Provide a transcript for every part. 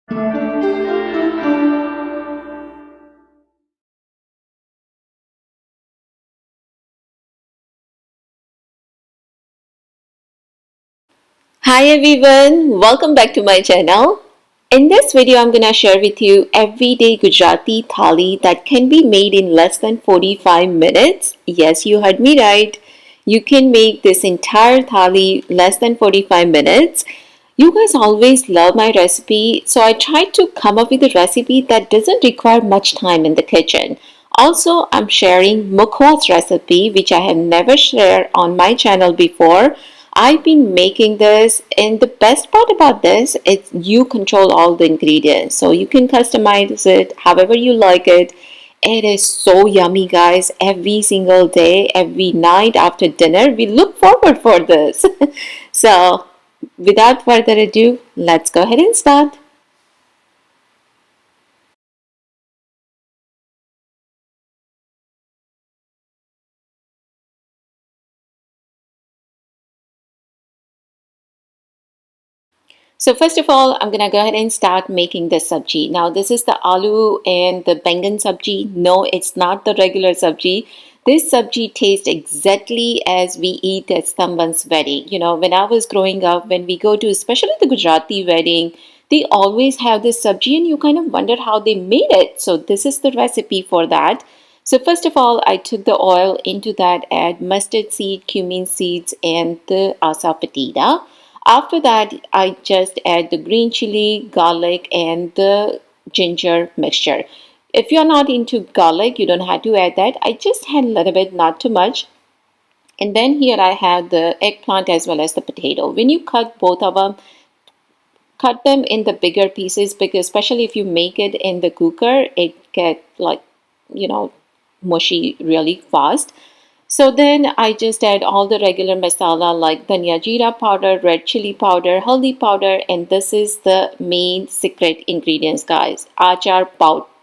Hi everyone, welcome back to my channel. In this video, I'm gonna share with you everyday Gujarati Thali that can be made in less than 45 minutes. Yes, you heard me right. You can make this entire thali less than 45 minutes. You guys always love my recipe, so I tried to come up with a recipe that doesn't require much time in the kitchen. Also, I'm sharing Mukhwas recipe, which I have never shared on my channel before. I've been making this, and the best part about this is you control all the ingredients, so you can customize it however you like it. It is so yummy, guys. Every single day, every night after dinner, we look forward for this. So, without further ado, let's go ahead and start. So first of all, I'm gonna go ahead and start making the sabji. Now this is the aloo and the bangan sabji. No, it's not the regular sabji. This sabji tastes exactly as we eat at someone's wedding. You know, when I was growing up, when we go to especially the Gujarati wedding, they always have this sabji and you kind of wonder how they made it. So this is the recipe for that. So first of all, I took the oil. Into that, add mustard seed, cumin seeds, and the asafoetida. After that, I just add the green chili, garlic, and the ginger mixture. If you're not into garlic, you don't have to add that. I just had a little bit, not too much. And then here I have the eggplant as well as the potato. When you cut both of them, cut them in the bigger pieces, because especially if you make it in the cooker, it get like, you know, mushy really fast. So then I just add all the regular masala like dhania jeera powder, red chili powder, haldi powder, and this is the main secret ingredients, guys. Achar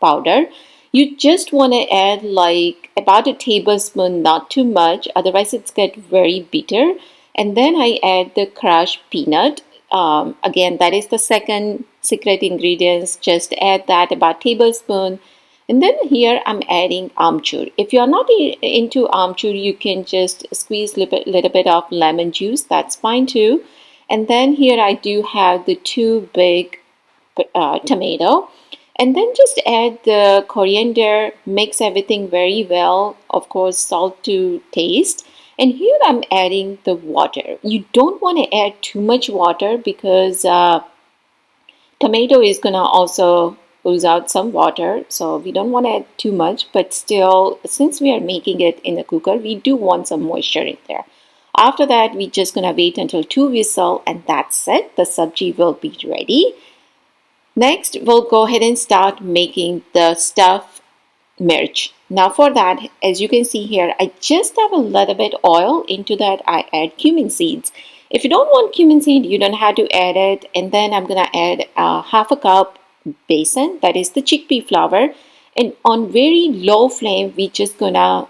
powder. You just want to add like about a tablespoon, not too much, otherwise it's get very bitter. And then I add the crushed peanut. Again, that is the second secret ingredients. Just add that about tablespoon. And then here I'm adding amchur. If you're not into amchur, you can just squeeze a little bit of lemon juice. That's fine too. And then here I do have the two big tomato. And then just add the coriander, mix everything very well. Of course, salt to taste. And here I'm adding the water. You don't want to add too much water because tomato is gonna also ooze out some water, so we don't want to add too much, but still, since we are making it in the cooker, we do want some moisture in there. After that, we're just gonna wait until 2 whistles, and that's it. The sabji will be ready. Next, we'll go ahead and start making the stuffed mirch. Now for that, as you can see here, I just have a little bit oil. Into that I add cumin seeds. If you don't want cumin seed, you don't have to add it. And then I'm gonna add half a cup besan, that is the chickpea flour, and on very low flame we just gonna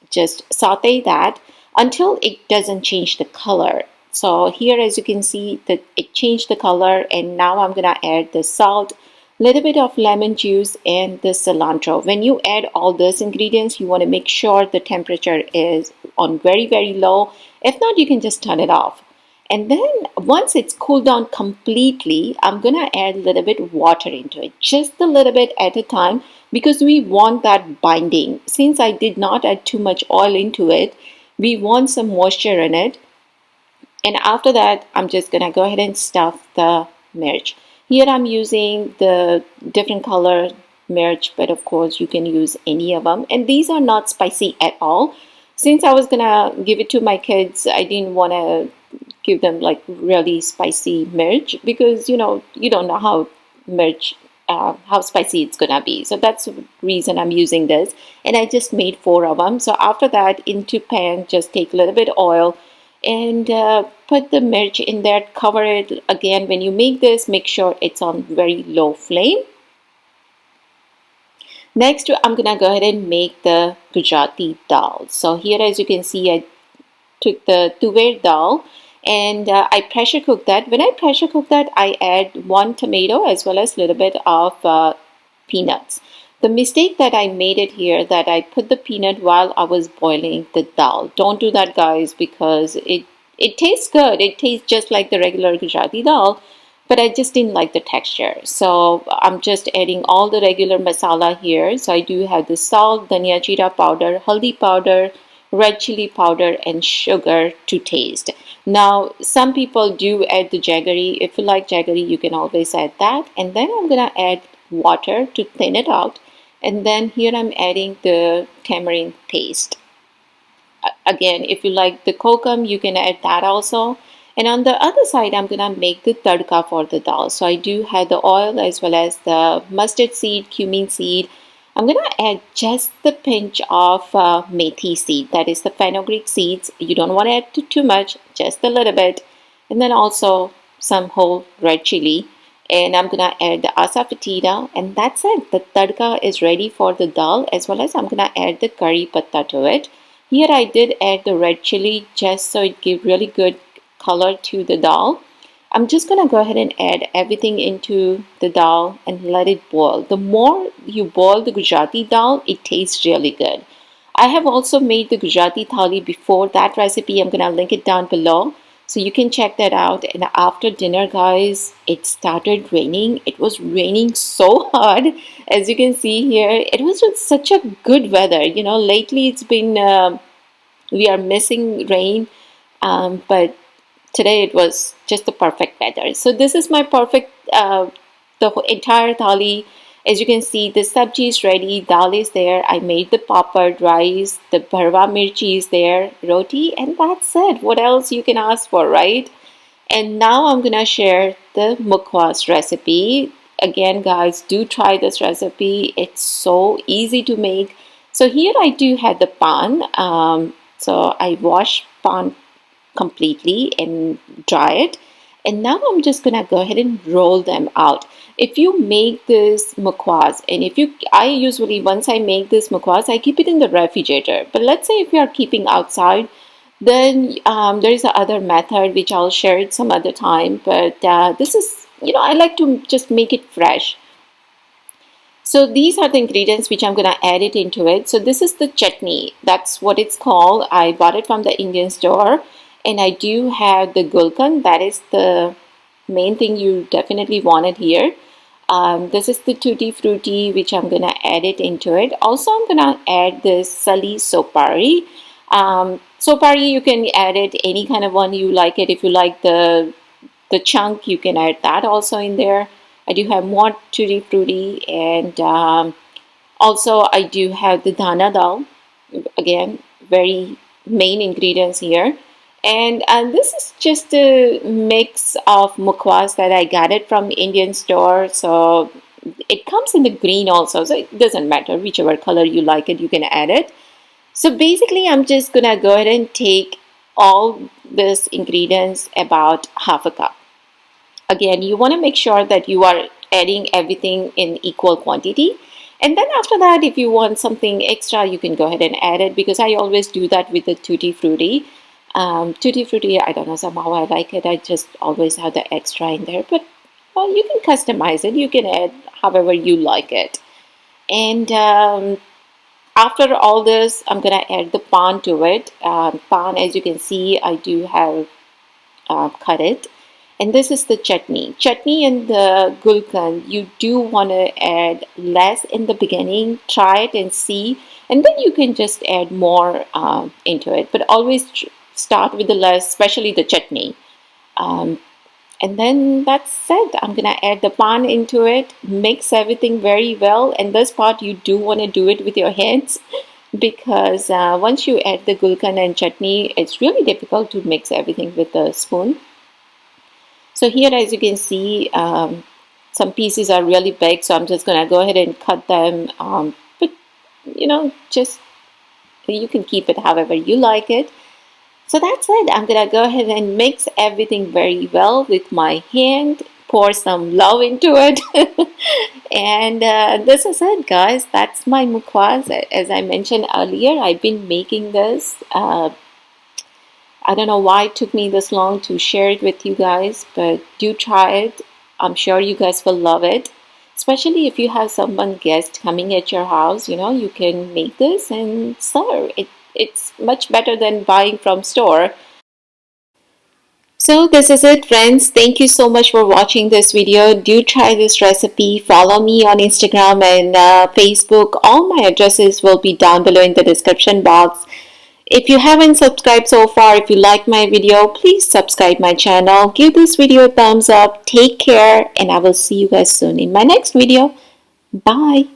just saute that until it doesn't change the color. So here, as you can see, that it changed the color, and now I'm gonna add the salt, little bit of lemon juice, and the cilantro. When you add all those ingredients, you want to make sure the temperature is on very low. If not, you can just turn it off. And then once it's cooled down completely, I'm gonna add a little bit water into it, just a little bit at a time, because we want that binding. Since I did not add too much oil into it, we want some moisture in it. And after that, I'm just gonna go ahead and stuff the mirch. Here I'm using the different color mirch, but of course you can use any of them. And these are not spicy at all. Since I was gonna give it to my kids, I didn't want to give them like really spicy mirch, because you don't know how mirch how spicy it's gonna be. So that's the reason I'm using this. And I just made 4 of them. So after that, into pan, just take a little bit oil and put the mirch in there, cover it. Again, when you make this, make sure it's on very low flame. Next, I'm gonna go ahead and make the Gujarati dal. So here, as you can see, I took the tuver dal, and I pressure cook that. When I pressure cook that, I add one tomato as well as a little bit of peanuts. The mistake that I made it here, that I put the peanut while I was boiling the dal. Don't do that, guys, because it tastes good. It tastes just like the regular Gujarati dal, but I just didn't like the texture. So I'm just adding all the regular masala here. So I do have the salt, dhania jeera powder, haldi powder, red chili powder, and sugar to taste. Now, some people do add the jaggery. If you like jaggery, you can always add that. And then I'm gonna add water to thin it out. And then here I'm adding the tamarind paste. Again, if you like the kokum, you can add that also. And on the other side, I'm gonna make the tadka for the dal. So I do have the oil as well as the mustard seed, cumin seed. I'm gonna add just the pinch of methi seed, that is the fenugreek seeds. You don't want to add too much, just a little bit. And then also some whole red chili. And I'm gonna add the asafoetida, and that's it. The tadka is ready for the dal, as well as I'm gonna add the curry patta to it. Here I did add the red chili just so it gives really good color to the dal. I'm just gonna go ahead and add everything into the dal and let it boil. The more you boil the Gujarati dal, it tastes really good. I have also made the Gujarati Thali before. That recipe, I'm gonna link it down below, so you can check that out. And after dinner, guys, it started raining. It was raining so hard, as you can see here. It was just such a good weather. Lately it's been we are missing rain, but today it was just the perfect weather. So this is my perfect the entire thali. As you can see, the sabji is ready, dal is there. I made the papad, rice, the bharwa mirchi is there, roti, and that's it. What else you can ask for, right? And now I'm gonna share the mukhwas recipe. Again, guys, do try this recipe. It's so easy to make. So here I do have the pan. So I wash pan completely and dry it. And now I'm just gonna go ahead and roll them out. If you make this mukhwas, and I usually, once I make this mukhwas, I keep it in the refrigerator. But let's say if you are keeping outside, then there is another method which I'll share it some other time. But this is, I like to just make it fresh. So these are the ingredients which I'm going to add it into it. So this is the chutney. That's what it's called. I bought it from the Indian store. And I do have the gulkan. That is the main thing you definitely wanted here. This is the tutti frutti, which I'm going to add it into it. Also, I'm going to add this sali sopari. Sopari, you can add it any kind of one you like it. If you like the chunk, you can add that also in there. I do have more tutti frutti, and also I do have the dana dal. Again, very main ingredients here. And this is just a mix of mukhwas that I got it from Indian store. So it comes in the green also, so it doesn't matter whichever color you like it, you can add it. So basically, I'm just gonna go ahead and take all these ingredients, about half a cup. Again, you want to make sure that you are adding everything in equal quantity. And then after that, if you want something extra, you can go ahead and add it, because I always do that with the tutti frutti. Tutti frutti, I don't know, somehow I like it. I just always have the extra in there. But well, you can customize it. You can add however you like it. And after all this, I'm going to add the pan to it. Pan, as you can see, I do have cut it. And this is the chutney. Chutney and the gulkan, you do want to add less in the beginning. Try it and see. And then you can just add more into it. But always start with the less, especially the chutney. And then that's it. I'm going to add the pan into it. Mix everything very well. And this part, you do want to do it with your hands, because once you add the gulkan and chutney, it's really difficult to mix everything with a spoon. So here, as you can see, some pieces are really big, so I'm just going to go ahead and cut them. But, just you can keep it however you like it. So that's it. I'm going to go ahead and mix everything very well with my hand, pour some love into it. And this is it, guys. That's my mukhwas. As I mentioned earlier, I've been making this. I don't know why it took me this long to share it with you guys, but do try it. I'm sure you guys will love it. Especially if you have someone guest coming at your house, you can make this and serve. It's much better than buying from store. So this is it, friends. Thank you so much for watching this video. Do try this recipe. Follow me on Instagram and Facebook. All my addresses will be down below in the description box. If you haven't subscribed so far, if you like my video, please subscribe my channel. Give this video a thumbs up. Take care, and I will see you guys soon in my next video. Bye.